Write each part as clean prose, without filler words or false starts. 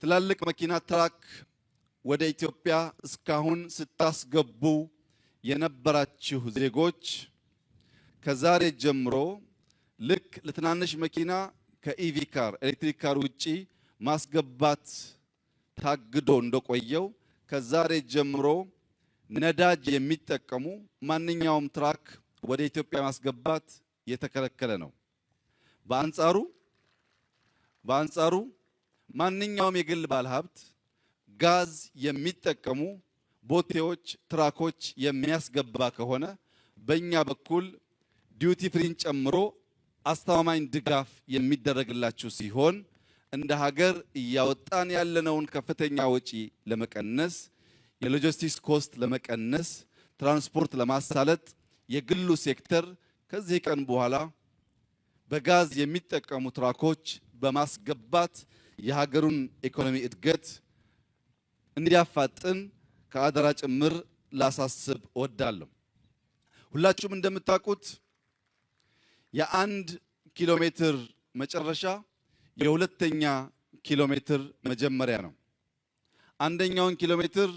ትላልቅ መኪና ትራክ ወደ ኢትዮጵያ እስካሁን ስታስገቡ የነበራችሁ ዜጎች ከዛሬ ጀምሮ ልክ ለትናንሽ መኪና ከኢቪ ካር ኤሌክትሪክ ካር ውጪ ማስገባት ታግዶ እንደቆየው ከዛሬ ጀምሮ ነዳጅ የሚጠቀሙ ማንኛውም ትራክ ወደ ኢትዮጵያ ማስገባት የተከለከለ ነው። በአንጻሩ ማንኛውም የግል ባለሀብት ጋዝ የሚጠቀሙ ቦቴዎች፣ ትራኮች የሚያስገባ ከሆነ በእኛ በኩል ዲዩቲ ፍሪን ጨምሮ አስተማማኝ ድጋፍ የሚደረግላችሁ ሲሆን እንደ ሀገር እያወጣን ያለነውን ከፍተኛ ወጪ ለመቀነስ፣ የሎጂስቲክስ ኮስት ለመቀነስ፣ ትራንስፖርት ለማሳለጥ የግሉ ሴክተር ከዚህ ቀን በኋላ በጋዝ የሚጠቀሙ ትራኮች በማስገባት የሀገሩን ኢኮኖሚ እድገት እንዲያፋጥን ከአደራ ጭምር ላሳስብ እወዳለሁ። ሁላችሁም እንደምታውቁት የ1 ኪሎ ሜትር መጨረሻ የ2ኛ ኪሎ ሜትር መጀመሪያ ነው። 1ኛውን ኪሎ ሜትር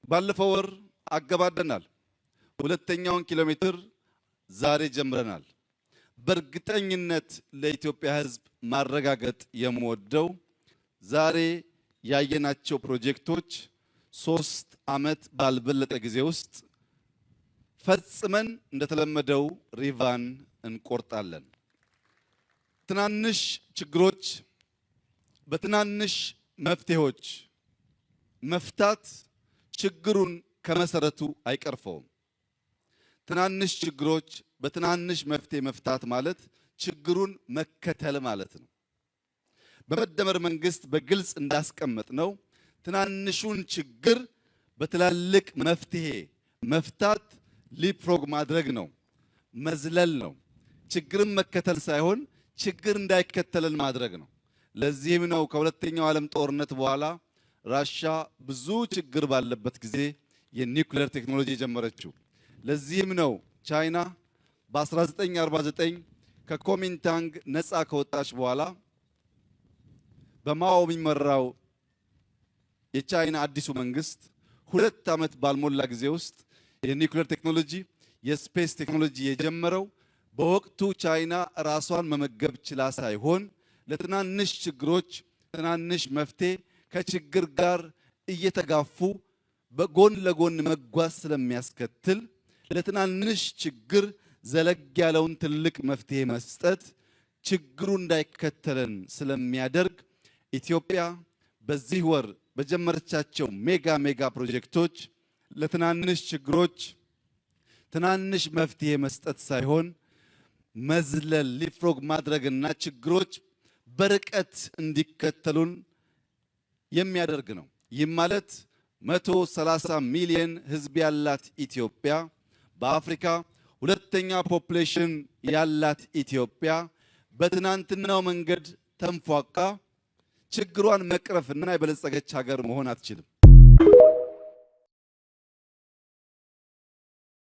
ባለፈው ወር አገባደናል። 2ኛውን ኪሎ ሜትር ዛሬ ጀምረናል። በእርግጠኝነት ለኢትዮጵያ ሕዝብ ማረጋገጥ የምወደው ዛሬ ያየናቸው ፕሮጀክቶች 3 ዓመት ባልበለጠ ጊዜ ውስጥ ፈጽመን እንደተለመደው ሪቫን እንቆርጣለን። ትናንሽ ችግሮች በትናንሽ መፍትሄዎች መፍታት ችግሩን ከመሰረቱ አይቀርፈውም። ትናንሽ ችግሮች በትናንሽ መፍትሄ መፍታት ማለት ችግሩን መከተል ማለት ነው። በመደመር መንግስት በግልጽ እንዳስቀመጥ ነው ትናንሹን ችግር በትላልቅ መፍትሄ መፍታት ሊፕሮግ ማድረግ ነው፣ መዝለል ነው። ችግርን መከተል ሳይሆን ችግር እንዳይከተልን ማድረግ ነው። ለዚህም ነው ከሁለተኛው ዓለም ጦርነት በኋላ ራሻ ብዙ ችግር ባለበት ጊዜ የኒውክሌር ቴክኖሎጂ የጀመረችው። ለዚህም ነው ቻይና በ1949 ከኮሚንታንግ ነፃ ከወጣች በኋላ በማኦ የሚመራው የቻይና አዲሱ መንግስት 2 ዓመት ባልሞላ ጊዜ ውስጥ የኒውክሌር ቴክኖሎጂ የስፔስ ቴክኖሎጂ የጀመረው በወቅቱ ቻይና ራሷን መመገብ ችላ ሳይሆን ለትናንሽ ችግሮች ትናንሽ መፍትሄ ከችግር ጋር እየተጋፉ በጎን ለጎን መጓዝ ስለሚያስከትል ለትናንሽ ችግር ዘለግ ያለውን ትልቅ መፍትሄ መስጠት ችግሩ እንዳይከተለን ስለሚያደርግ ኢትዮጵያ በዚህ ወር በጀመረቻቸው ሜጋ ፕሮጀክቶች ለትናንሽ ችግሮች ትናንሽ መፍትሄ መስጠት ሳይሆን መዝለል ሊፍሮግ ማድረግና ችግሮች በርቀት እንዲከተሉን የሚያደርግ ነው። ይህ ማለት 130 ሚሊዮን ህዝብ ያላት ኢትዮጵያ በአፍሪካ 2ኛ ፖፑሌሽን ያላት ኢትዮጵያ በትናንትናው መንገድ ተንፏቃ ችግሯን መቅረፍና የበለጸገች ሀገር መሆን አትችልም።